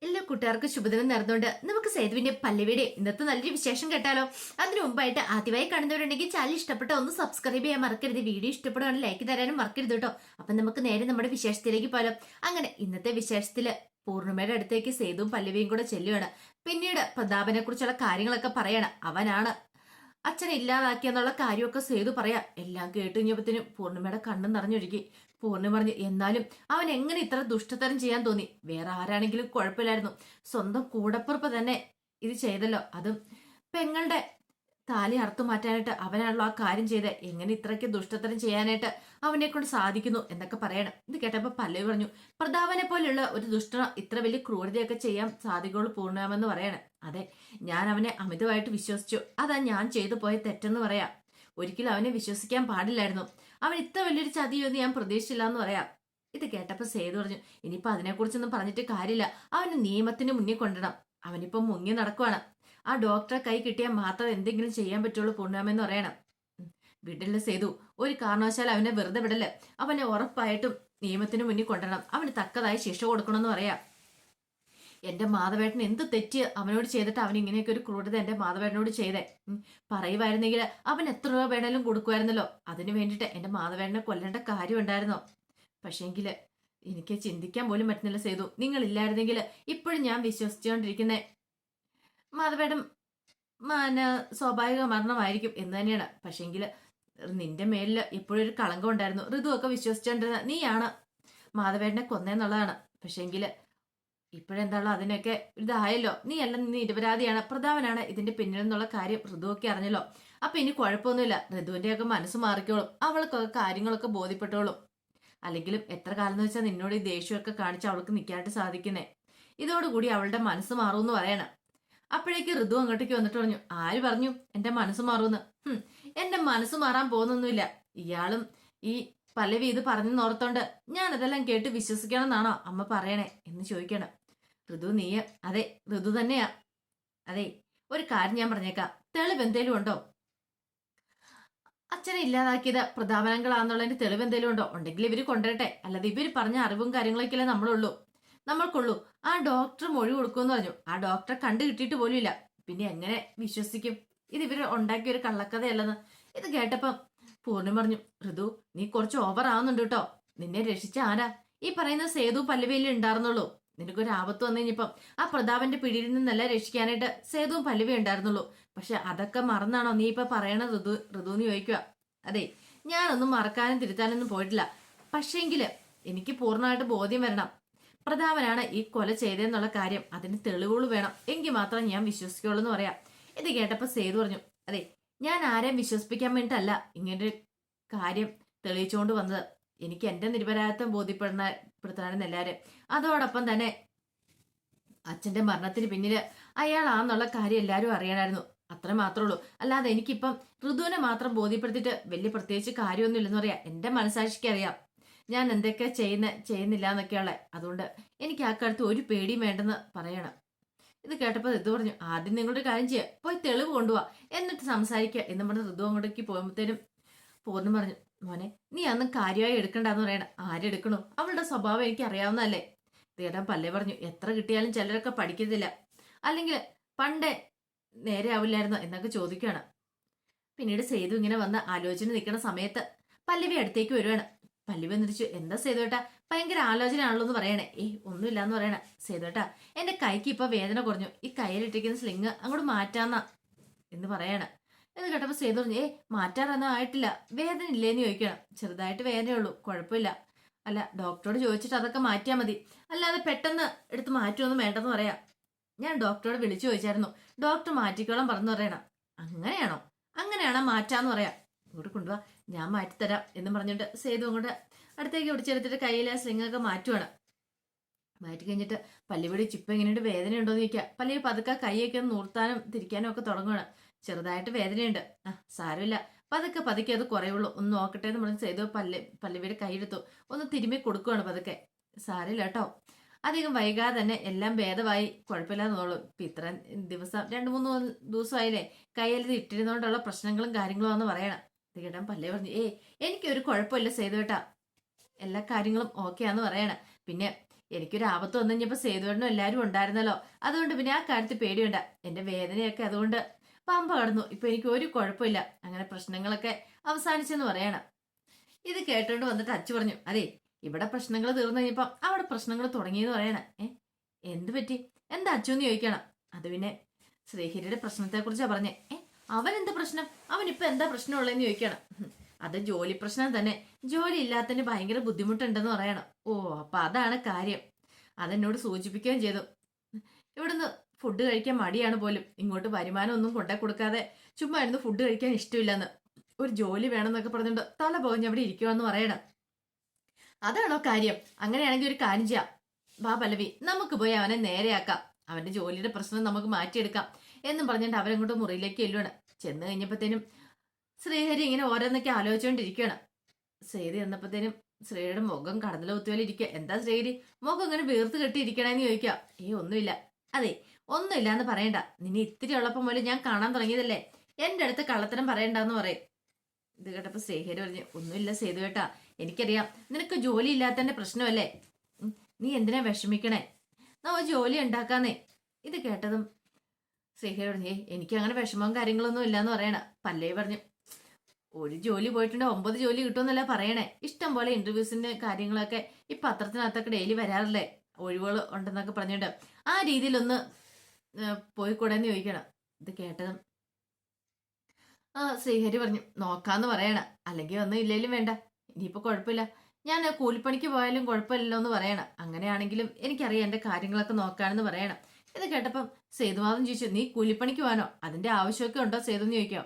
എല്ലാ കൂട്ടുകാർക്കും ശുഭദിനം നേർന്നുകൊണ്ട് നമുക്ക് സേതുവിന്റെ പല്ലവിയുടെ ഇന്നത്തെ നല്ലൊരു വിശേഷം കേട്ടാലോ. അതിനു മുമ്പായിട്ട് ആദ്യമായി കാണുന്നവരുണ്ടെങ്കിൽ ചാനൽ ഇഷ്ടപ്പെട്ട ഒന്ന് സബ്സ്ക്രൈബ് ചെയ്യാൻ മറക്കരുത്. വീഡിയോ ഇഷ്ടപ്പെടുകയാണെങ്കിൽ ലൈക്ക് തരാനും മറക്കരുത് കേട്ടോ. അപ്പൊ നമുക്ക് നേരെ നമ്മുടെ വിശേഷത്തിലേക്ക് പോകാം. അങ്ങനെ ഇന്നത്തെ വിശേഷത്തില് പൂർണിമയുടെ അടുത്തേക്ക് സേതുവും പല്ലവിയും കൂടെ ചെല്ലുകയാണ്. പിന്നീട് പ്രതാപനെ കുറിച്ചുള്ള കാര്യങ്ങളൊക്കെ പറയണം. അവനാണ് അച്ഛനെ ഇല്ലാതാക്കിയെന്നുള്ള കാര്യമൊക്കെ സേതു പറയാ. എല്ലാം കേട്ട് കഴിഞ്ഞപ്പത്തിനും പൂർണിമയുടെ കണ്ണും നിറഞ്ഞൊഴുകി. പൂർണിമ പറഞ്ഞു, എന്നാലും അവൻ എങ്ങനെ ഇത്ര ദുഷ്ടതരം ചെയ്യാൻ തോന്നി? വേറെ ആരാണെങ്കിലും കുഴപ്പമില്ലായിരുന്നു. സ്വന്തം കൂടപ്പുറപ്പ് തന്നെ ഇത് ചെയ്തല്ലോ. അതും പെങ്ങളുടെ താലി അറുത്തു മാറ്റാനായിട്ട് അവനാണല്ലോ ആ കാര്യം ചെയ്ത്. എങ്ങനെ ഇത്രയ്ക്ക് ദുഷ്ടത്തരം ചെയ്യാനായിട്ട് അവനെ കൊണ്ട് സാധിക്കുന്നു എന്നൊക്കെ പറയണം. ഇത് കേട്ടപ്പോ പല്ലവി പറഞ്ഞു, പ്രതാപനെ പോലെയുള്ള ഒരു ദുഷ്ടന ഇത്ര വലിയ ക്രൂരതയൊക്കെ ചെയ്യാൻ സാധിക്കുള്ളൂ പൂർണ്ണമെന്ന് പറയണം. അതെ, ഞാൻ അവനെ അമിതമായിട്ട് വിശ്വസിച്ചു. അതാ ഞാൻ ചെയ്തു പോയ തെറ്റെന്ന് പറയാം. ഒരിക്കലും അവനെ വിശ്വസിക്കാൻ പാടില്ലായിരുന്നു. അവൻ ഇത്ര വലിയൊരു ചതിയൊന്നും ഞാൻ പ്രതീക്ഷിച്ചില്ല എന്ന് പറയാം. ഇത് കേട്ടപ്പോ സേതു പറഞ്ഞു, ഇനിയിപ്പോ അതിനെക്കുറിച്ചൊന്നും പറഞ്ഞിട്ട് കാര്യമില്ല. അവന് നിയമത്തിന് മുന്നിൽ കൊണ്ടിടണം. അവനിപ്പോ മുങ്ങി നടക്കുവാണ്. ആ ഡോക്ടറെ കൈ കിട്ടിയാൽ മാത്രം എന്തെങ്കിലും ചെയ്യാൻ പറ്റുള്ളൂ പൂർണ്ണമെന്ന് പറയണം. വിടില്ല സേതു, ഒരു കാരണവശാൽ അവനെ വെറുതെ വിടല്. അവനെ ഉറപ്പായിട്ടും നിയമത്തിന് മുന്നിൽ കൊണ്ടുവരണം. അവന് തക്കതായ ശിക്ഷ കൊടുക്കണമെന്ന് പറയാം. എന്റെ മാധവേട്ടൻ എന്ത് തെറ്റ് അവനോട് ചെയ്തിട്ട് അവൻ ഇങ്ങനെയൊക്കെ ഒരു ക്രൂരത എന്റെ മാധവേട്ടനോട് ചെയ്തേ. പറയുമായിരുന്നെങ്കിൽ അവൻ എത്ര രൂപ വേണേലും കൊടുക്കുമായിരുന്നല്ലോ. അതിനു വേണ്ടിയിട്ട് എന്റെ മാധവേട്ടനെ കൊല്ലേണ്ട കാര്യം ഉണ്ടായിരുന്നോ? പക്ഷേങ്കില് എനിക്ക് ചിന്തിക്കാൻ പോലും പറ്റുന്നില്ല സേതു. നിങ്ങളില്ലായിരുന്നെങ്കിൽ ഇപ്പോഴും ഞാൻ വിശ്വസിച്ചുകൊണ്ടിരിക്കുന്നേ മാധവേട്ടൻ സ്വാഭാവിക മരണമായിരിക്കും എന്ന് തന്നെയാണ്. പക്ഷേങ്കില് നിന്റെ മേലിൽ എപ്പോഴും ഒരു കളങ്കം ഉണ്ടായിരുന്നു. ഋതുവൊക്കെ വിശ്വസിച്ചോണ്ടിരുന്ന നീയാണ് മാധവേട്ടനെ കൊന്നേന്നുള്ളതാണ്. പക്ഷേങ്കില് ഇപ്പോഴെന്താണോ അതിനൊക്കെ ഇതായല്ലോ. നീ അല്ല, നീ നിരപരാധിയാണ്, പ്രതാപനാണ് ഇതിന്റെ പിന്നിലെന്നുള്ള കാര്യം ഋതുവൊക്കെ അറിഞ്ഞല്ലോ. അപ്പൊ ഇനി കുഴപ്പമൊന്നുമില്ല. ഋതുവിന്റെയൊക്കെ മനസ്സ് മാറിക്കോളും. അവൾക്കൊക്കെ കാര്യങ്ങളൊക്കെ ബോധ്യപ്പെട്ടോളും. അല്ലെങ്കിലും എത്ര കാലം എന്ന് വെച്ചാൽ നിന്നോട് ഈ ദേഷ്യമൊക്കെ കാണിച്ച് അവൾക്ക് നിൽക്കാനായിട്ട് സാധിക്കുന്നേ. ഇതോടുകൂടി അവളുടെ മനസ്സ് മാറുമെന്ന് പറയണം. അപ്പോഴേക്ക് ഋതു അങ്ങോട്ടേക്ക് വന്നിട്ട് പറഞ്ഞു, ആര് പറഞ്ഞു എന്റെ മനസ്സ് മാറുമെന്ന്? എന്റെ മനസ്സ് മാറാൻ പോകുന്നൊന്നുമില്ല. ഇയാളും ഈ പല്ലവി ഇത് പറഞ്ഞെന്നോർത്തോണ്ട് ഞാൻ അതെല്ലാം കേട്ട് വിശ്വസിക്കണമെന്നാണോ അമ്മ പറയണേ എന്ന് ചോദിക്കണം. ഋതു നീയ? അതെ, ഋതു തന്നെയാ. അതെ, ഒരു കാര്യം ഞാൻ പറഞ്ഞേക്കാം. തെളിവ് എന്തേലും ഉണ്ടോ? അച്ഛനെ ഇല്ലാതാക്കിയത് പ്രതാപനങ്ങളാന്നുള്ളതിന്റെ തെളിവ് എന്തേലും ഉണ്ടോ? ഉണ്ടെങ്കിൽ ഇവര് കൊണ്ടുവരട്ടെ. അല്ലാതെ ഇവര് പറഞ്ഞ അറിവും കാര്യങ്ങളൊക്കെയല്ലേ നമ്മൾക്കുള്ളൂ. ആ ഡോക്ടർ മൊഴി കൊടുക്കുമെന്ന് പറഞ്ഞു. ആ ഡോക്ടറെ കണ്ടു കിട്ടിയിട്ട് പോലും ഇല്ല. പിന്നെ എങ്ങനെ വിശ്വസിക്കും ഇത് ഇവര് ഉണ്ടാക്കിയ ഒരു കള്ളക്കഥയല്ലെന്ന്? ഇത് കേട്ടപ്പം പൂർണ്ണിമ പറഞ്ഞു, ഋതു നീ കുറച്ച് ഓവർ ആവുന്നുണ്ട് കേട്ടോ. നിന്നെ രക്ഷിച്ച ആരാ? ഈ പറയുന്ന സേതു പല്ലവിയിലേ ഉണ്ടായിരുന്നുള്ളൂ. നിനക്കൊരു ആപത്ത് വന്നു കഴിഞ്ഞപ്പം ആ പ്രതാപന്റെ പിടിയിൽ നിന്നല്ല രക്ഷിക്കാനായിട്ട് സേതുവും പല്ലവി ഉണ്ടായിരുന്നുള്ളൂ. പക്ഷെ അതൊക്കെ മറന്നാണോ നീ ഇപ്പൊ പറയണ ഋതു എന്ന് ചോദിക്കുക. അതെ, ഞാനൊന്നും മറക്കാനും തിരുത്താനൊന്നും പോയിട്ടില്ല. പക്ഷേങ്കില് എനിക്ക് പൂർണ്ണമായിട്ട് ബോധ്യം വരണം. പ്രതാപനാണ് ഈ കൊല ചെയ്തതെന്നുള്ള കാര്യം. അതിന് തെളിവുകൾ വേണം. എങ്കിൽ മാത്രം ഞാൻ വിശ്വസിക്കുള്ളൂ എന്ന് പറയാം. ഇത് കേട്ടപ്പോ സേതു പറഞ്ഞു, അതെ, ഞാൻ ആരെയും വിശ്വസിപ്പിക്കാൻ വേണ്ടിയിട്ടല്ല ഇങ്ങനൊരു കാര്യം തെളിയിച്ചുകൊണ്ട് വന്നത്. എനിക്ക് എന്റെ നിരപരാധിത്വം ബോധ്യപ്പെടുത്താനെന്ന് എല്ലാവരും. അതോടൊപ്പം തന്നെ അച്ഛന്റെ മരണത്തിന് പിന്നില് അയാളാന്നുള്ള കാര്യം എല്ലാവരും അറിയണമായിരുന്നു. അത്ര മാത്രമേ ഉള്ളൂ. അല്ലാതെ എനിക്കിപ്പം ഋതുവിനെ മാത്രം ബോധ്യപ്പെടുത്തിയിട്ട് വലിയ പ്രത്യേകിച്ച് കാര്യമൊന്നും ഇല്ലെന്ന് പറയാം. എന്റെ മനസാക്ഷിക്ക് അറിയാം ഞാൻ എന്തൊക്കെ ചെയ്യുന്നില്ല എന്നൊക്കെയുള്ള. അതുകൊണ്ട് എനിക്ക് ആ കാര്യത്തിൽ ഒരു പേടിയും വേണ്ടെന്ന് പറയണം. ഇത് കേട്ടപ്പോൾ ഋതു പറഞ്ഞു, ആദ്യം നിങ്ങളുടെ കാര്യം ചെയ്യുക, പോയി തെളിവ് കൊണ്ടുപോവാ, എന്നിട്ട് സംസാരിക്കുക എന്ന് പറഞ്ഞ് ഋതു അങ്ങോട്ടേക്ക് പോകുമ്പോഴത്തേനും പൂർണ്ണം പറഞ്ഞു, മോനെ നീ അന്നും കാര്യമായി എടുക്കണ്ടെന്ന് പറയണം. ആരെടുക്കണു? അവളുടെ സ്വഭാവം എനിക്ക് അറിയാവുന്നതല്ലേ. ഇത് കേട്ടാൻ പല്ലേ പറഞ്ഞു, എത്ര കിട്ടിയാലും ചിലരൊക്കെ പഠിക്കത്തില്ല. അല്ലെങ്കിൽ പണ്ടേ നേരെ ആവില്ലായിരുന്നോ എന്നൊക്കെ ചോദിക്കുകയാണ്. പിന്നീട് സേതു ഇങ്ങനെ വന്ന് ആലോചന നിൽക്കുന്ന സമയത്ത് പല്ലവി അടുത്തേക്ക് വരുവാണ്. പല്ലവി എന്നിരിച്ചു, എന്താ സേതുവേട്ടാ ഭയങ്കര ആലോചന ആണല്ലോ എന്ന് പറയണേ. ഒന്നുമില്ല എന്ന് പറയണ. സേതുവേട്ടാ എന്റെ കൈക്ക് ഇപ്പൊ വേദന കുറഞ്ഞു. ഈ കയ്യിലിട്ടിരിക്കുന്ന സ്ലിങ് അങ്ങോട്ട് മാറ്റാന്നാ എന്ന് പറയണ. എന്ന് കേട്ടപ്പോ സേതു പറഞ്ഞു, മാറ്റാറൊന്നും ആയിട്ടില്ല. വേദന ഇല്ലേന്ന് ചോദിക്കണം. ചെറുതായിട്ട് വേദനയുള്ളൂ, കുഴപ്പമില്ല. അല്ല, ഡോക്ടറോട് ചോദിച്ചിട്ട് അതൊക്കെ മാറ്റിയാൽ മതി. അല്ലാതെ പെട്ടെന്ന് എടുത്ത് മാറ്റുമൊന്നും വേണ്ടെന്ന് പറയാം. ഞാൻ ഡോക്ടറോട് വിളിച്ചു ചോദിച്ചായിരുന്നു. ഡോക്ടർ മാറ്റിക്കോളം പറഞ്ഞു പറയണം. അങ്ങനെയാണോ മാറ്റാന്ന് പറയാം. ഇങ്ങോട്ട് കൊണ്ടുപോവാ, ഞാൻ മാറ്റിത്തരാം എന്ന് പറഞ്ഞിട്ട് സേതു അങ്ങോട്ട് അടുത്തേക്ക് പിടിച്ചെടുത്തിട്ട് കയ്യിലെ സ്ലിങ്ങൊക്കെ മാറ്റുവാണ്. മാറ്റി കഴിഞ്ഞിട്ട് പല്ലിവിടെ ചിപ്പ എങ്ങനെയുണ്ട്, വേദന ഉണ്ടോ എന്ന് ചോദിക്കുക. പല്ലി പതുക്കെ കൈയൊക്കെ ഒന്ന് നൂർത്താനും തിരിക്കാനും ഒക്കെ തുടങ്ങുകയാണ്. ചെറുതായിട്ട് വേദനയുണ്ട്. സാരമില്ല, പതുക്കെ അത് കുറയുള്ളൂ, ഒന്ന് നോക്കട്ടെ എന്ന് പറഞ്ഞ് സേതു പല്ലവിയുടെ കൈയെടുത്തു ഒന്ന് തിരുമ്മി കൊടുക്കുകയാണ് പതുക്കെ. സാരമില്ല കേട്ടോ, അധികം വൈകാതെ തന്നെ എല്ലാം ഭേദമായി, കുഴപ്പമില്ലാന്ന് തോന്നുള്ളൂ. ഇപ്പൊ ഇത്ര ദിവസം 2-3 ദിവസമായില്ലേ കയ്യിൽ ഇട്ടിരുന്നോണ്ടുള്ള പ്രശ്നങ്ങളും കാര്യങ്ങളും ആണെന്ന് പറയണം. ഇത് കേട്ടാൻ പല്ലേ പറഞ്ഞു, എനിക്കൊരു കുഴപ്പമില്ല സേതു കേട്ടാ, എല്ലാ കാര്യങ്ങളും ഓക്കെയാന്ന് പറയണം. പിന്നെ എനിക്കൊരു ആപത്ത് വന്നു കഴിഞ്ഞപ്പോൾ സേതുവേട്ടനും എല്ലാവരും ഉണ്ടായിരുന്നല്ലോ, അതുകൊണ്ട് പിന്നെ ആ കാര്യത്തിൽ പേടിയുണ്ട. എന്റെ വേദനയൊക്കെ അതുകൊണ്ട് പമ്പ കടന്നു. ഇപ്പൊ എനിക്ക് ഒരു കുഴപ്പമില്ല. അങ്ങനെ പ്രശ്നങ്ങളൊക്കെ അവസാനിച്ചെന്ന് പറയണം. ഇത് കേട്ടോണ്ട് വന്നിട്ട് അച്ചു പറഞ്ഞു, അതെ ഇവിടെ പ്രശ്നങ്ങൾ തീർന്നു കഴിഞ്ഞപ്പം അവിടെ പ്രശ്നങ്ങൾ തുടങ്ങിയെന്ന് പറയണം. എന്ത് പറ്റി, എന്താ അച്ചു എന്ന് ചോദിക്കണം. അത് പിന്നെ ശ്രീഹരിയുടെ പ്രശ്നത്തെ കുറിച്ചാ പറഞ്ഞേ. അവൻ എന്താ പ്രശ്നം, അവനിപ്പൊ എന്താ പ്രശ്നമുള്ളതെന്ന് ചോദിക്കണം. അത് ജോലി പ്രശ്നം തന്നെ, ജോലി ഇല്ലാത്തതിന് ഭയങ്കര ബുദ്ധിമുട്ടുണ്ടെന്ന് പറയണം. ഓ അപ്പൊ അതാണ് കാര്യം. അതെന്നോട് സൂചിപ്പിക്കുകയും ചെയ്തു. ഇവിടുന്ന് ഫുഡ് കഴിക്കാൻ മടിയാണ് പോലും, ഇങ്ങോട്ട് വരുമാനം ഒന്നും കൊണ്ടേ കൊടുക്കാതെ ചുമ്മാ ഇരുന്ന് ഫുഡ് കഴിക്കാൻ ഇഷ്ടമില്ലെന്ന്, ഒരു ജോലി വേണമെന്നൊക്കെ പറഞ്ഞിട്ട് തല പോകഞ്ഞ് അവിടെ ഇരിക്കുവാന്ന് പറയണം. അതാണോ കാര്യം? അങ്ങനെയാണെങ്കിൽ ഒരു കാര്യം ചെയ്യാം, ബാ പല്ലവി, നമുക്ക് പോയി അവനെ നേരെയാക്കാം, അവന്റെ ജോലിയുടെ പ്രശ്നം നമുക്ക് മാറ്റിയെടുക്കാം എന്നും പറഞ്ഞിട്ട് അവരങ്ങോട്ട് മുറിയിലേക്ക് ചെല്ലുവാണ്. ചെന്ന് കഴിഞ്ഞപ്പോഴത്തേനും ശ്രീഹരി ഇങ്ങനെ ഓരോന്നൊക്കെ ആലോചിച്ചുകൊണ്ടിരിക്കുകയാണ്. ശ്രീഹരി എന്നപ്പോഴത്തേനും ശ്രീയുടെ മുഖം കടന്നല കുത്തിയോലെ ഇരിക്കുക. എന്താ ശ്രീഹരി മുഖം ഇങ്ങനെ വീർത്ത് കെട്ടിയിരിക്കണേന്ന് ചോദിക്കുക. ഒന്നുമില്ല. അതെ ഒന്നുമില്ല എന്ന് പറയണ്ട, നിന്നെ ഇത്തിരി ഉള്ളപ്പം പോലെ ഞാൻ കാണാൻ തുടങ്ങിയതല്ലേ, എന്റെ അടുത്ത് കള്ളത്തരം പറയണ്ടെന്ന് പറയും. ഇത് കേട്ടപ്പോ ശ്രീഹരി പറഞ്ഞു, ഒന്നുമില്ല സേതു കേട്ടാ, എനിക്കറിയാം നിനക്ക് ജോലി ഇല്ലാത്തതിന്റെ പ്രശ്നമല്ലേ, നീ എന്തിനാ വിഷമിക്കണേ, നമ്മ ജോലി ഉണ്ടാക്കാന്നേ. ഇത് കേട്ടതും ശ്രീഹരി പറഞ്ഞു, എനിക്ക് അങ്ങനെ വിഷമവും കാര്യങ്ങളൊന്നും ഇല്ലാന്ന് പറയണ. പല്ലവി പറഞ്ഞു, ഒരു ജോലി പോയിട്ടുണ്ട് 9 ജോലി കിട്ടുമെന്നല്ല പറയണേ, ഇഷ്ടം പോലെ ഇന്റർവ്യൂസിന്റെ കാര്യങ്ങളൊക്കെ ഈ പത്രത്തിനകത്തൊക്കെ ഡെയിലി വരാറില്ലേ, ഒഴിവുകൾ ഉണ്ടെന്നൊക്കെ പറഞ്ഞിട്ട് ആ രീതിയിലൊന്ന് പോയിക്കൂടെന്ന് ചോദിക്കണം. ഇത് കേട്ടതും ശ്രീഹരി പറഞ്ഞു, നോക്കാന്ന് പറയണ, അല്ലെങ്കിൽ ഒന്നും ഇല്ലേലും വേണ്ട, ഇനിയിപ്പോ കുഴപ്പമില്ല, ഞാൻ കൂലിപ്പണിക്ക് പോയാലും കുഴപ്പമില്ലല്ലോ എന്ന് പറയണം. അങ്ങനെയാണെങ്കിലും എനിക്കറിയാം എന്റെ കാര്യങ്ങളൊക്കെ നോക്കാണെന്ന് പറയണം. ഇത് കേട്ടപ്പം സേതുമാധവൻ ചോദിച്ചു, നീ കൂലിപ്പണിക്ക് പോകാനോ, അതിന്റെ ആവശ്യമൊക്കെ ഉണ്ടോ സേതു എന്ന് ചോദിക്കോ.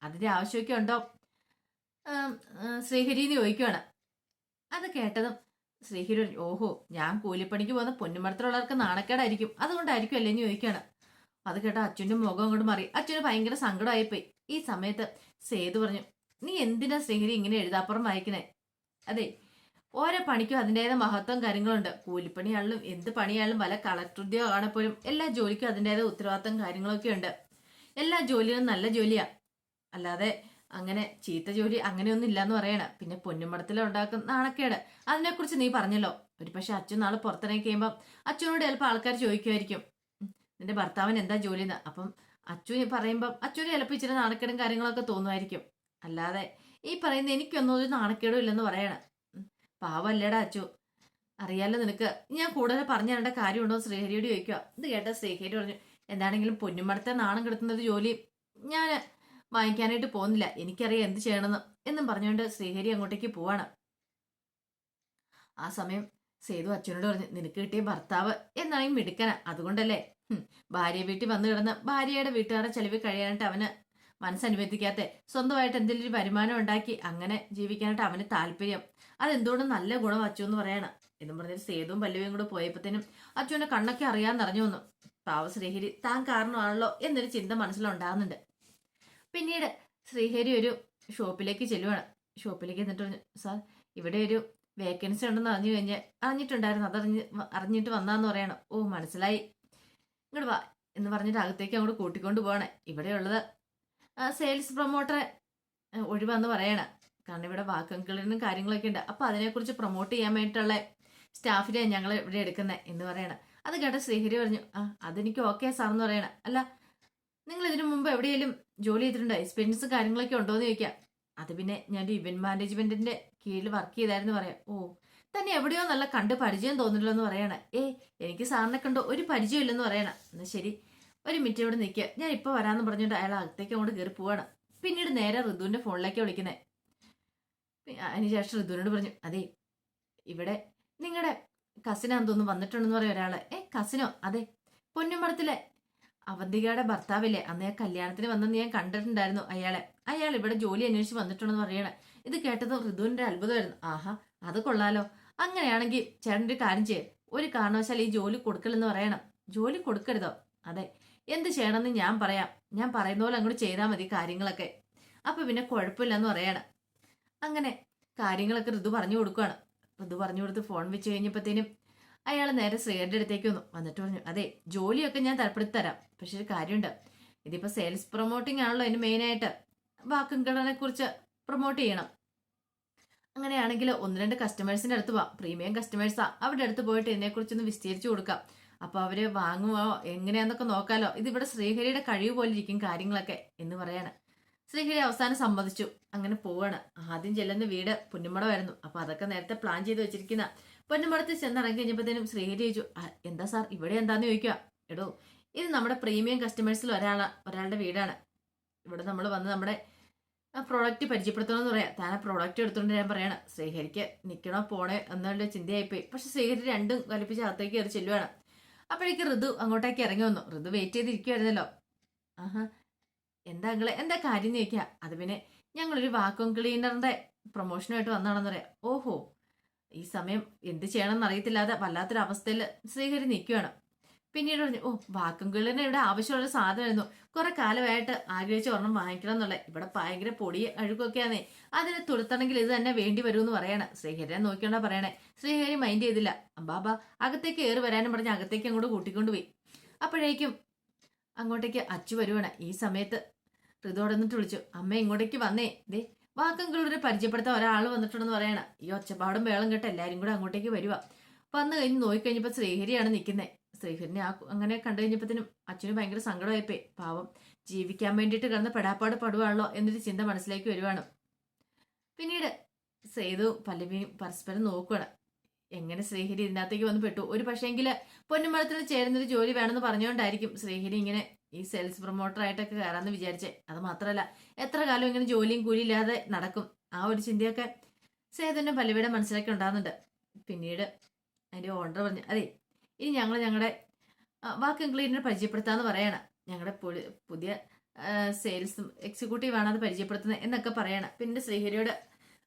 അതിന്റെ ആവശ്യമൊക്കെ ഉണ്ടോ ശ്രീഹരി എന്ന് ചോദിക്കുവാണ്. അത് കേട്ടതും ശ്രീഹരി ഓഹോ, ഞാൻ കൂലിപ്പണിക്ക് പോകുന്ന പൊന്നുമടത്തിലുള്ളവർക്ക് നാണക്കേടായിരിക്കും, അതുകൊണ്ടായിരിക്കും അല്ലേന്ന് ചോദിക്കുകയാണ്. അത് കേട്ട അച്ഛൻ്റെ മുഖം അങ്ങോട്ട് മാറി. അച്ഛന് ഭയങ്കര സങ്കടമായിപ്പോയി. ഈ സമയത്ത് സേതു പറഞ്ഞു, നീ എന്തിനാ ശ്രീഹരി ഇങ്ങനെ എഴുതാപ്പുറം വായിക്കണേ, അതെ ഓരോ പണിക്കും അതിൻ്റെതായ മഹത്വം കാര്യങ്ങളുണ്ട്, കൂലിപ്പണിയാണെങ്കിലും എന്ത് പണിയാണെങ്കിലും വല്ല കളക്ടർ ഉദ്യോഗം ആണെപ്പോലും എല്ലാ ജോലിക്കും അതിൻ്റെതായ ഉത്തരവാദിത്തം കാര്യങ്ങളൊക്കെ ഉണ്ട്. എല്ലാ ജോലിയും നല്ല ജോലിയാ, അല്ലാതെ അങ്ങനെ ചീത്ത ജോലി അങ്ങനെയൊന്നും ഇല്ലാന്ന് പറയണ. പിന്നെ പൊന്നുമടത്തിൽ ഉണ്ടാക്കുന്ന നാണക്കേട് അതിനെക്കുറിച്ച് നീ പറഞ്ഞല്ലോ, ഒരു പക്ഷെ അച്ഛൻ നാളെ പുറത്തിറങ്ങി കഴിയുമ്പോൾ അച്ഛനോട് ചിലപ്പോൾ ആൾക്കാർ ചോദിക്കുമായിരിക്കും, നിന്റെ ഭർത്താവിന് എന്താ ജോലിന്ന്. അപ്പം അച്ചു പറയുമ്പം അച്ഛന് ചിലപ്പോൾ ഇച്ചിരി നാണക്കേടും കാര്യങ്ങളൊക്കെ തോന്നുമായിരിക്കും, അല്ലാതെ ഈ പറയുന്ന എനിക്കൊന്നും ഒരു നാണക്കേടും ഇല്ലെന്ന് പറയണം. പാവല്ലേടാ അച്ചു, അറിയാലോ നിനക്ക്, ഞാൻ കൂടുതൽ പറഞ്ഞു തരേണ്ട കാര്യമുണ്ടോ ശ്രീഹരിയോട് ചോദിക്കുക. ഇത് കേട്ട ശ്രീഹരി പറഞ്ഞു, എന്താണെങ്കിലും പൊന്നുമടത്തെ നാണം കെടുത്തുന്നത് ജോലി ഞാൻ വാങ്ങിക്കാനായിട്ട് പോകുന്നില്ല, എനിക്കറിയാം എന്ത് ചെയ്യണമെന്ന് എന്നും പറഞ്ഞുകൊണ്ട് ശ്രീഹരി അങ്ങോട്ടേക്ക് പോവാണ്. ആ സമയം സേതു അച്ഛനോട് പറഞ്ഞു, നിനക്ക് കിട്ടിയ ഭർത്താവ് എന്നാണെങ്കിൽ മിടുക്കന, അതുകൊണ്ടല്ലേ ഭാര്യ വീട്ടിൽ വന്നു കിടന്ന് ഭാര്യയുടെ വീട്ടുകാരുടെ ചെലവ് കഴിയാനായിട്ട് അവന് മനസ്സനുവദിക്കാത്ത, സ്വന്തമായിട്ട് എന്തെങ്കിലും ഒരു വരുമാനം ഉണ്ടാക്കി അങ്ങനെ ജീവിക്കാനായിട്ട് അവന് താല്പര്യം, അതെന്തുകൊണ്ടും നല്ല ഗുണം അച്ചു എന്ന് പറയണം എന്നും പറഞ്ഞിട്ട് സേതുവും പല്ലവിയും കൂടെ പോയപ്പോഴത്തേനും അച്ചുവിന്റെ കണ്ണൊക്കെ അറിയാൻ നിറഞ്ഞു വന്നു. പാവ ശ്രീഹരി താൻ കാരണമാണല്ലോ എന്നൊരു ചിന്ത മനസ്സിലുണ്ടാകുന്നുണ്ട്. പിന്നീട് ശ്രീഹരി ഒരു ഷോപ്പിലേക്ക് ചെല്ലുവാണ്. ഷോപ്പിലേക്ക് എന്നിട്ട് പറഞ്ഞു, സാർ ഇവിടെ ഒരു വേക്കൻസി ഉണ്ടെന്ന് അറിഞ്ഞിട്ടുണ്ടായിരുന്നു, അറിഞ്ഞിട്ട് വന്നാന്ന് പറയണം. ഓ മനസ്സിലായി, ഇങ്ങോട്ട് വാ എന്ന് പറഞ്ഞിട്ട് അകത്തേക്ക് അങ്ങോട്ട് കൂട്ടിക്കൊണ്ട് പോവാണ്. ഇവിടെയുള്ളത് സെയിൽസ് പ്രൊമോട്ടറെ ഒഴിവാന്ന് പറയണ, കാരണം ഇവിടെ വാക്കങ്കളിനും കാര്യങ്ങളൊക്കെ ഉണ്ട്, അപ്പൊ അതിനെക്കുറിച്ച് പ്രൊമോട്ട് ചെയ്യാൻ വേണ്ടിയിട്ടുള്ള സ്റ്റാഫിനെ ഞങ്ങൾ ഇവിടെ എടുക്കുന്നത് എന്ന് പറയണം. അത് കേട്ട ശ്രീഹരി പറഞ്ഞു, അതെനിക്ക് ഓക്കെ സാർ എന്ന് പറയണം. അല്ല നിങ്ങൾ ഇതിനു മുമ്പ് എവിടെയെങ്കിലും ജോലി ചെയ്തിട്ടുണ്ടോ, എക്സ്പീരിയൻസ് കാര്യങ്ങളൊക്കെ ഉണ്ടോ എന്ന് ചോദിക്കാം. അത് പിന്നെ ഞാൻ ഒരു ഇവന്റ് മാനേജ്മെന്റിന്റെ കീഴിൽ വർക്ക് ചെയ്തായിരുന്നു പറയാം. ഓ തന്നെ എവിടെയോ നല്ല കണ്ട് പരിചയം തോന്നില്ലോ എന്ന് പറയണേ. എനിക്ക് സാറിനെ കണ്ടോ ഒരു പരിചയം ഇല്ലെന്ന് പറയണം. എന്നാ ശരി ഒരു മിനിറ്റ് ഇവിടെ നിൽക്കുക, ഞാൻ ഇപ്പൊ വരാന്ന് പറഞ്ഞുകൊണ്ട് അയാൾ അകത്തേക്ക് അങ്ങോട്ട് കയറി പോവാണ്. പിന്നീട് നേരെ ഋതുവിന്റെ ഫോണിലേക്ക് വിളിക്കുന്നത്. അതിനുശേഷം ഋതുവിനോട് പറഞ്ഞു, അതെ ഇവിടെ നിങ്ങളുടെ കസിനാന്ന് തോന്നുന്നു വന്നിട്ടുണ്ടെന്ന് പറയാം ഒരാള്. കസിനോ? അതെ, പൊന്നുമടത്തിലെ അവന്തികയുടെ ഭർത്താവില്ലേ, അന്ന് ഞാൻ കല്യാണത്തിന് വന്നെന്ന് ഞാൻ കണ്ടിട്ടുണ്ടായിരുന്നു അയാൾ ഇവിടെ ജോലി അന്വേഷിച്ച് വന്നിട്ടുണ്ടെന്ന് പറയണേ. ഇത് കേട്ടത് ഋതുവിന്റെ അത്ഭുതമായിരുന്നു. ആഹാ അത് കൊള്ളാലോ, അങ്ങനെയാണെങ്കിൽ ചേട്ടൻ്റെ ഒരു കാര്യം ചെയ്യും, ഒരു കാരണവശാൽ ഈ ജോലി കൊടുക്കലെന്ന് പറയണം. ജോലി കൊടുക്കരുതോ? അതെ, എന്ത് ചെയ്യണമെന്ന് ഞാൻ പറയാം, ഞാൻ പറയുന്ന പോലെ അങ്ങോട്ട് ചെയ്താൽ മതി കാര്യങ്ങളൊക്കെ, അപ്പൊ പിന്നെ കുഴപ്പമില്ലെന്ന് പറയണം. അങ്ങനെ കാര്യങ്ങളൊക്കെ ഋതു പറഞ്ഞു കൊടുക്കുകയാണ്. ഋതു പറഞ്ഞു കൊടുത്ത് ഫോൺ വെച്ച് കഴിഞ്ഞപ്പോഴത്തേനും അയാൾ നേരെ ശ്രീഹരിയുടെ അടുത്തേക്ക് വന്നിട്ട് പറഞ്ഞു, അതെ ജോലിയൊക്കെ ഞാൻ തരപ്പെടുത്തി തരാം, പക്ഷെ ഒരു കാര്യമുണ്ട്, ഇതിപ്പോ സെയിൽസ് പ്രൊമോട്ടിംഗ് ആണല്ലോ അതിന് മെയിനായിട്ട്, വാക്കുകളെ കുറിച്ച് പ്രൊമോട്ട് ചെയ്യണം, അങ്ങനെയാണെങ്കിൽ ഒന്ന് രണ്ട് കസ്റ്റമേഴ്സിന്റെ അടുത്ത് പോവാം, പ്രീമിയം കസ്റ്റമേഴ്സാ, അവരുടെ അടുത്ത് പോയിട്ട് ഇതിനെക്കുറിച്ചൊന്ന് വിസ്തരിച്ചു കൊടുക്കാം. അപ്പൊ അവര് വാങ്ങുമോ എങ്ങനെയാന്നൊക്കെ നോക്കാലോ. ഇതിവിടെ ശ്രീഹരിയുടെ കഴിവ് പോലെ ഇരിക്കും കാര്യങ്ങളൊക്കെ എന്ന് പറയാണ്. ശ്രീഹരി അവസാനം സമ്മതിച്ചു. അങ്ങനെ പോവാണ്. ആദ്യം ചെല്ലുന്ന വീട് പുന്നമടമായിരുന്നു. അപ്പൊ അതൊക്കെ നേരത്തെ പ്ലാൻ ചെയ്ത് വെച്ചിരിക്കുന്ന പൊന്നുമടത്ത് ചെന്നിറങ്ങി കഴിഞ്ഞപ്പോഴത്തേനും ശ്രീഹരി ചോദിച്ചു, എന്താ സാർ ഇവിടെ എന്താന്ന് ചോദിക്കുക. എടോ, ഇത് നമ്മുടെ പ്രീമിയം കസ്റ്റമേഴ്സിൽ ഒരാളുടെ വീടാണ്. ഇവിടെ നമ്മൾ വന്ന് നമ്മുടെ പ്രോഡക്റ്റ് പരിചയപ്പെടുത്തണമെന്ന് പറയാം. താൻ ആ പ്രോഡക്റ്റ് എടുത്തുകൊണ്ട് ഞാൻ പറയാണ്. ശ്രീഹരിക്ക് നിൽക്കണോ പോണേ എന്നുള്ള ചിന്തയായിപ്പോയി. പക്ഷെ ശ്രീഹരി രണ്ടും കൽപ്പിച്ച് അകത്തേക്ക് കയറി ചെല്ലുവാണ്. അപ്പോഴേക്ക് ഋതു അങ്ങോട്ടേക്ക് ഇറങ്ങി വന്നു. ഋതു വെയിറ്റ് ചെയ്തിരിക്കുവായിരുന്നല്ലോ. ആഹാ, എന്താ അങ്ങളെ എന്താ കാര്യം എന്ന് ചോദിക്കുക. അത് പിന്നെ ഞങ്ങളൊരു വാക്വം ക്ലീനറിന്റെ പ്രൊമോഷനായിട്ട് വന്നാണെന്ന് പറയാം. ഓഹോ, ഈ സമയം എന്ത് ചെയ്യണമെന്ന് അറിയത്തില്ലാതെ വല്ലാത്തൊരു അവസ്ഥയിൽ ശ്രീഹരി നിൽക്കുകയാണ്. പിന്നീട് പറഞ്ഞു, ഓ വാക്വം ക്ലീനറിന് ഇവിടെ ആവശ്യമുള്ള സാധനമായിരുന്നു, കുറെ കാലമായിട്ട് ആഗ്രഹിച്ച് ഒരെണ്ണം വാങ്ങിക്കണം എന്നുള്ളത്. ഇവിടെ ഭയങ്കര പൊടി അഴുക്കൊക്കെയാന്നേ, അതിനെ തുരത്തണമെങ്കിൽ ഇത് തന്നെ വേണ്ടി വരുമെന്ന് പറയാണ്. ശ്രീഹരിയെ നോക്കിയോണ്ടാ പറയണേ. ശ്രീഹരി മൈൻഡ് ചെയ്തില്ല. അമ്പാബാ അകത്തേക്ക് കയറി വരാനും പറഞ്ഞ് അകത്തേക്ക് അങ്ങോട്ട് കൂട്ടിക്കൊണ്ടുപോയി. അപ്പോഴേക്കും അങ്ങോട്ടേക്ക് അച്ചു വരുവാണ്. ഈ സമയത്ത് ഋതുവിടെ നിന്നിട്ട് വിളിച്ചു, അമ്മ ഇങ്ങോട്ടേക്ക് വന്നേ, ദേ വാക്കങ്കളൂടെ പരിചയപ്പെടുത്താൻ ഒരാൾ വന്നിട്ടുണ്ടെന്ന് പറയണ. ഈ ഒച്ചപ്പാടും വേളം കേട്ട് എല്ലാരും കൂടെ അങ്ങോട്ടേക്ക് വരുക. വന്നു കഴിഞ്ഞ് നോക്കിക്കഴിഞ്ഞപ്പോ ശ്രീഹരിയാണ് നിൽക്കുന്നത്. ശ്രീഹരിനെ അങ്ങനെ കണ്ടു കഴിഞ്ഞപ്പോഴത്തേനും അച്ഛന് ഭയങ്കര സങ്കടമായിപ്പോയി. പാവം ജീവിക്കാൻ വേണ്ടിയിട്ട് കിടന്ന് പെടാപ്പാട് പടുവാണല്ലോ എന്നൊരു ചിന്ത മനസ്സിലേക്ക് വരുവാണ്. പിന്നീട് സേതു പല്ലവിയും പരസ്പരം നോക്കുകയാണ്. എങ്ങനെ ശ്രീഹരി ഇതിനകത്തേക്ക് വന്ന് പെട്ടു. ഒരു പക്ഷേങ്കിൽ പൊന്നുമരത്തിൽ ചേരുന്നൊരു ജോലി വേണമെന്ന് പറഞ്ഞുകൊണ്ടായിരിക്കും ശ്രീഹരി ഇങ്ങനെ ഈ സെയിൽസ് പ്രൊമോട്ടർ ആയിട്ടൊക്കെ കയറാന്ന് വിചാരിച്ചേ. അത് മാത്രമല്ല, എത്ര കാലം ഇങ്ങനെ ജോലിയും കൂലിയില്ലാതെ നടക്കും, ആ ഒരു ചിന്തയൊക്കെ സേതുവിന്റെ പല്ലവിയുടെ മനസ്സിലൊക്കെ ഉണ്ടാകുന്നുണ്ട്. പിന്നീട് അതിന്റെ ഓണർ പറഞ്ഞു, അതെ ഇനി ഞങ്ങളുടെ വാക്വം ക്ലീനർ പരിചയപ്പെടുത്താന്ന് പറയണം. ഞങ്ങളുടെ പുതിയ സെയിൽസ് എക്സിക്യൂട്ടീവ് ആണ് അത് പരിചയപ്പെടുത്തുന്നത് എന്നൊക്കെ പറയണം. പിന്നെ ശ്രീഹരിയോട്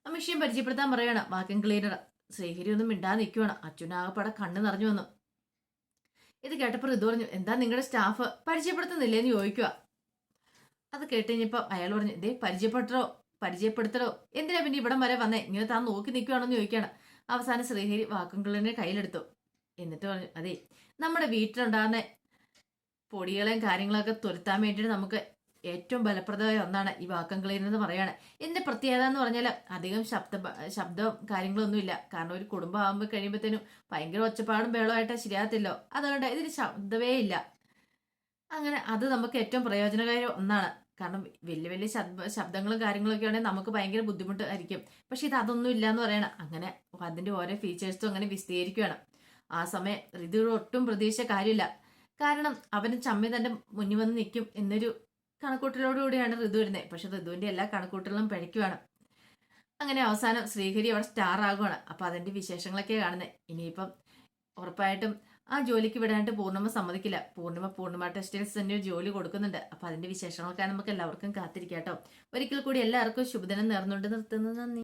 മെഷീൻ പരിചയപ്പെടുത്താൻ പറയണം വാക്വം ക്ലീനർ. ശ്രീഹരി ഒന്നും മിണ്ടാതെ നിൽക്കുവാണ്. അച്ഛനാകപ്പാടെ കണ്ണ് നിറഞ്ഞു വന്നു. ഇത് കേട്ടപ്പോൾ ഇത് പറഞ്ഞു, എന്താ നിങ്ങളുടെ സ്റ്റാഫ് പരിചയപ്പെടുത്തുന്നില്ലേന്ന് ചോദിക്കുക. അത് കേട്ടുകഴിഞ്ഞപ്പോൾ അയാൾ പറഞ്ഞു, ഇതേ പരിചയപ്പെടുത്തണോ എന്തിനാ പിന്നെ ഇവിടം വരെ വന്നേ, ഇങ്ങനെ താൻ നോക്കി നിൽക്കുവാണെന്ന് ചോദിക്കുകയാണ്. അവസാനം ശ്രീഹരി വാക്വം ക്ലീനറിനെ കയ്യിലെടുത്തു. എന്നിട്ട് പറഞ്ഞു, അതെ നമ്മുടെ വീട്ടിലുണ്ടാകുന്ന പൊടികളെയും കാര്യങ്ങളൊക്കെ തുരത്താൻ വേണ്ടിയിട്ട് നമുക്ക് ഏറ്റവും ഫലപ്രദമായ ഒന്നാണ് ഈ വാക്വം ക്ലീനർ എന്ന് പറയാണ്. ഇതിന്റെ പ്രത്യേകത എന്ന് പറഞ്ഞാൽ അധികം ശബ്ദവും കാര്യങ്ങളൊന്നും ഇല്ല. കാരണം ഒരു കുടുംബം ആകുമ്പോൾ കഴിയുമ്പോഴത്തേനും ഭയങ്കര ഒച്ചപ്പാടും ബഹളമായിട്ട് ശരിയാകത്തില്ലോ. അതുകൊണ്ട് ഇതിന് ശബ്ദമേ ഇല്ല. അങ്ങനെ അത് നമുക്ക് ഏറ്റവും പ്രയോജനകര ഒന്നാണ്. കാരണം വലിയ വലിയ ശബ്ദങ്ങളും കാര്യങ്ങളൊക്കെ ആണെങ്കിൽ നമുക്ക് ഭയങ്കര ബുദ്ധിമുട്ടായിരിക്കും. പക്ഷെ ഇത് അതൊന്നും ഇല്ല എന്ന് പറയണം. അങ്ങനെ അതിന്റെ ഓരോ ഫീച്ചേഴ്സും അങ്ങനെ വിശദീകരിക്കുകയാണ്. ആ സമയം ഋതു ഒട്ടും പ്രതീക്ഷ കാര്യമില്ല. കാരണം അവന് ചമ്മി തന്റെ മുന്നിൽ വന്ന് നിൽക്കും എന്നൊരു കണക്കൂട്ടലോടുകൂടിയാണ് ഋതു വരുന്നത്. പക്ഷെ ഋതുവിന്റെ എല്ലാ കണക്കൂട്ടലും പഴിക്കുവാണ്. അങ്ങനെ അവസാനം ശ്രീഹരി അവിടെ സ്റ്റാർ ആകുവാണ്. അപ്പൊ അതിന്റെ വിശേഷങ്ങളൊക്കെ കാണുന്നത്. ഇനിയിപ്പം ഉറപ്പായിട്ടും ആ ജോലിക്ക് വിടാനായിട്ട് പൂർണ്ണിമ സമ്മതിക്കില്ല. പൂർണ്ണിമ ടെക്സ്റ്റൈൽസ് തന്നെ ഒരു ജോലി കൊടുക്കുന്നുണ്ട്. അപ്പൊ അതിന്റെ വിശേഷങ്ങളൊക്കെ നമുക്ക് എല്ലാവർക്കും കാത്തിരിക്കാം കേട്ടോ. ഒരിക്കൽ കൂടി എല്ലാവർക്കും ശുഭദിനം നേർന്നുകൊണ്ട് നിർത്തുന്നു. നന്ദി.